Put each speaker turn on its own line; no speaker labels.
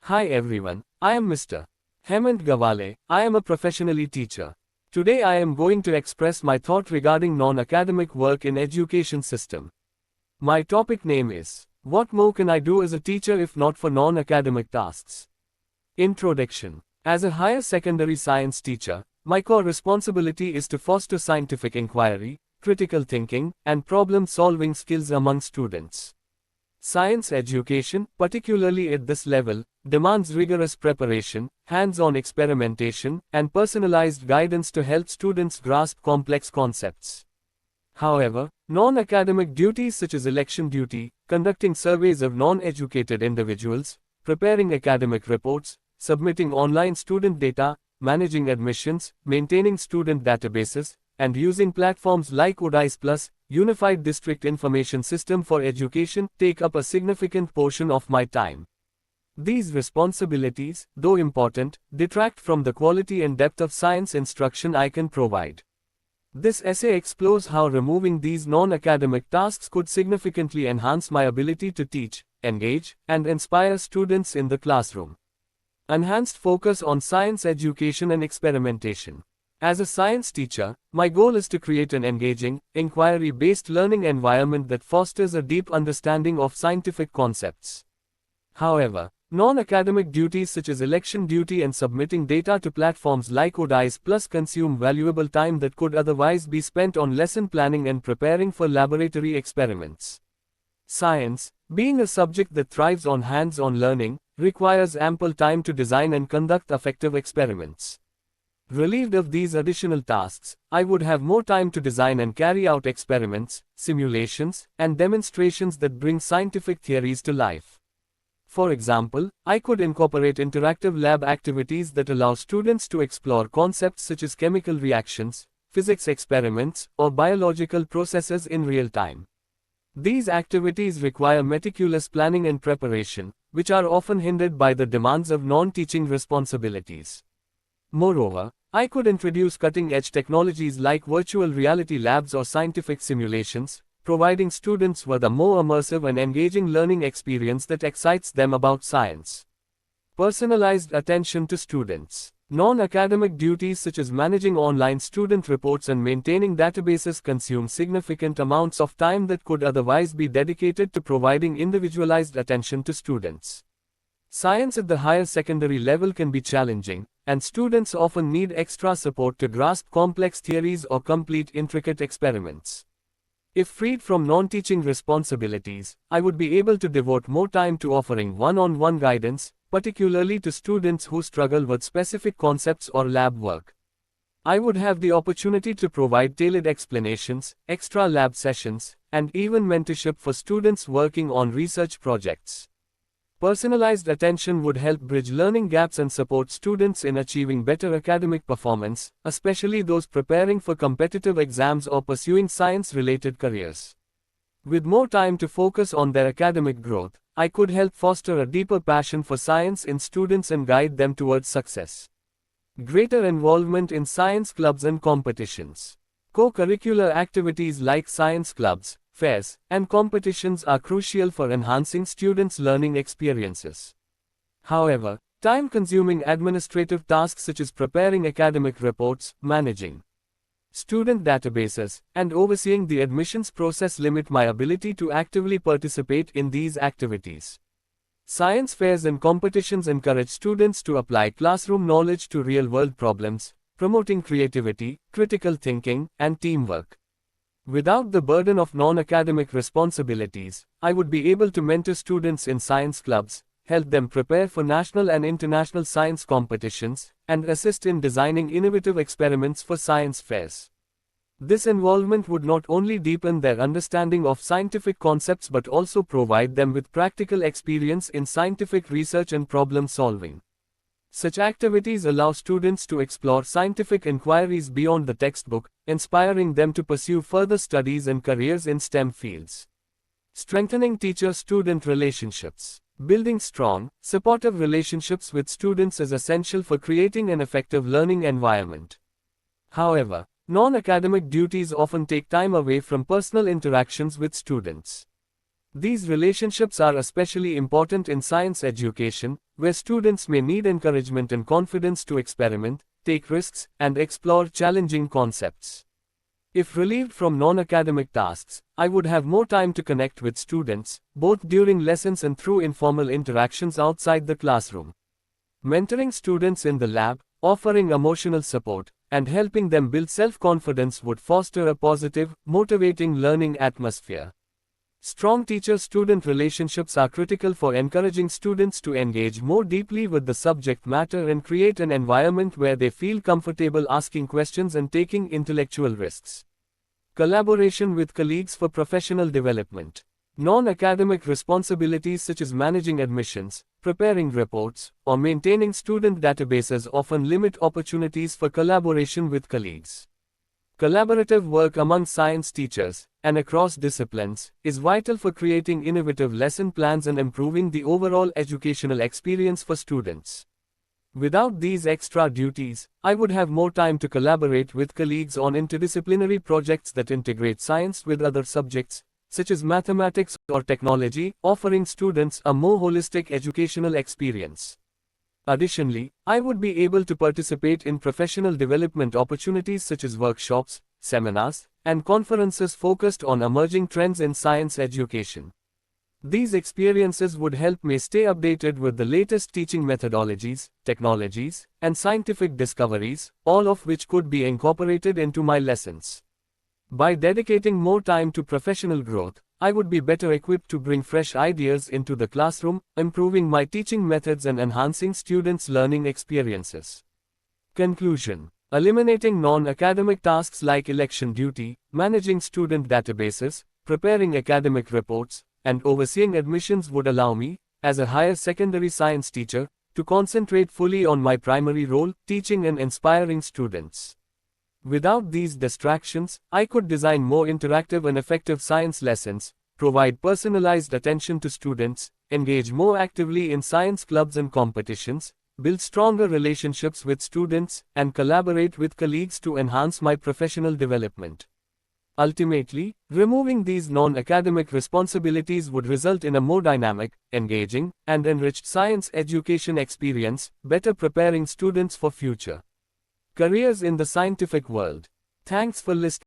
Hi everyone, I am Mr. Hemant Gawale. I am a professionally teacher. Today I am going to express my thought regarding non-academic work in education system. My topic name is, what more can I do as a teacher if not for non-academic tasks? Introduction. As a higher secondary science teacher, my core responsibility is to foster scientific inquiry, critical thinking, and problem-solving skills among students. Science education, particularly at this level, demands rigorous preparation, hands-on experimentation, and personalized guidance to help students grasp complex concepts. However, non-academic duties such as election duty, conducting surveys of non-educated individuals, preparing academic reports, submitting online student data, managing admissions, maintaining student databases, and using platforms like UDICE Plus, Unified District Information System for Education, take up a significant portion of my time. These responsibilities, though important, detract from the quality and depth of science instruction I can provide. This essay explores how removing these non-academic tasks could significantly enhance my ability to teach, engage, and inspire students in the classroom. Enhanced focus on science education and experimentation. As a science teacher, my goal is to create an engaging, inquiry-based learning environment that fosters a deep understanding of scientific concepts. However, non-academic duties such as election duty and submitting data to platforms like UDICE Plus consume valuable time that could otherwise be spent on lesson planning and preparing for laboratory experiments. Science, being a subject that thrives on hands-on learning, requires ample time to design and conduct effective experiments. Relieved of these additional tasks, I would have more time to design and carry out experiments, simulations, and demonstrations that bring scientific theories to life. For example, I could incorporate interactive lab activities that allow students to explore concepts such as chemical reactions, physics experiments, or biological processes in real time. These activities require meticulous planning and preparation, which are often hindered by the demands of non-teaching responsibilities. Moreover, I could introduce cutting-edge technologies like virtual reality labs or scientific simulations, providing students with a more immersive and engaging learning experience that excites them about science. Personalized attention to students. Non-academic duties such as managing online student reports and maintaining databases consume significant amounts of time that could otherwise be dedicated to providing individualized attention to students. Science at the higher secondary level can be challenging, and students often need extra support to grasp complex theories or complete intricate experiments. If freed from non-teaching responsibilities, I would be able to devote more time to offering one-on-one guidance, particularly to students who struggle with specific concepts or lab work. I would have the opportunity to provide tailored explanations, extra lab sessions, and even mentorship for students working on research projects. Personalized attention would help bridge learning gaps and support students in achieving better academic performance, especially those preparing for competitive exams or pursuing science-related careers. With more time to focus on their academic growth, I could help foster a deeper passion for science in students and guide them towards success. Greater involvement in science clubs and competitions. Co-curricular activities like science clubs, fairs, and competitions are crucial for enhancing students' learning experiences. However, time-consuming administrative tasks such as preparing academic reports, managing student databases, and overseeing the admissions process limit my ability to actively participate in these activities. Science fairs and competitions encourage students to apply classroom knowledge to real-world problems, promoting creativity, critical thinking, and teamwork. Without the burden of non-academic responsibilities, I would be able to mentor students in science clubs, help them prepare for national and international science competitions, and assist in designing innovative experiments for science fairs. This involvement would not only deepen their understanding of scientific concepts but also provide them with practical experience in scientific research and problem solving. Such activities allow students to explore scientific inquiries beyond the textbook, inspiring them to pursue further studies and careers in STEM fields. Strengthening teacher-student relationships. Building strong, supportive relationships with students is essential for creating an effective learning environment. However, non-academic duties often take time away from personal interactions with students. These relationships are especially important in science education, where students may need encouragement and confidence to experiment, take risks, and explore challenging concepts. If relieved from non-academic tasks, I would have more time to connect with students, both during lessons and through informal interactions outside the classroom. Mentoring students in the lab, offering emotional support, and helping them build self-confidence would foster a positive, motivating learning atmosphere. Strong teacher-student relationships are critical for encouraging students to engage more deeply with the subject matter and create an environment where they feel comfortable asking questions and taking intellectual risks. Collaboration with colleagues for professional development. Non-academic responsibilities such as managing admissions, preparing reports, or maintaining student databases often limit opportunities for collaboration with colleagues. Collaborative work among science teachers, and across disciplines, is vital for creating innovative lesson plans and improving the overall educational experience for students. Without these extra duties, I would have more time to collaborate with colleagues on interdisciplinary projects that integrate science with other subjects, such as mathematics or technology, offering students a more holistic educational experience. Additionally, I would be able to participate in professional development opportunities such as workshops, seminars, and conferences focused on emerging trends in science education. These experiences would help me stay updated with the latest teaching methodologies, technologies, and scientific discoveries, all of which could be incorporated into my lessons. By dedicating more time to professional growth, I would be better equipped to bring fresh ideas into the classroom, improving my teaching methods and enhancing students' learning experiences. Conclusion: eliminating non-academic tasks like election duty, managing student databases, preparing academic reports, and overseeing admissions would allow me, as a higher secondary science teacher, to concentrate fully on my primary role, teaching and inspiring students. Without these distractions, I could design more interactive and effective science lessons, provide personalized attention to students, engage more actively in science clubs and competitions, build stronger relationships with students, and collaborate with colleagues to enhance my professional development. Ultimately, removing these non-academic responsibilities would result in a more dynamic, engaging, and enriched science education experience, better preparing students for future careers in the scientific world. Thanks for listening.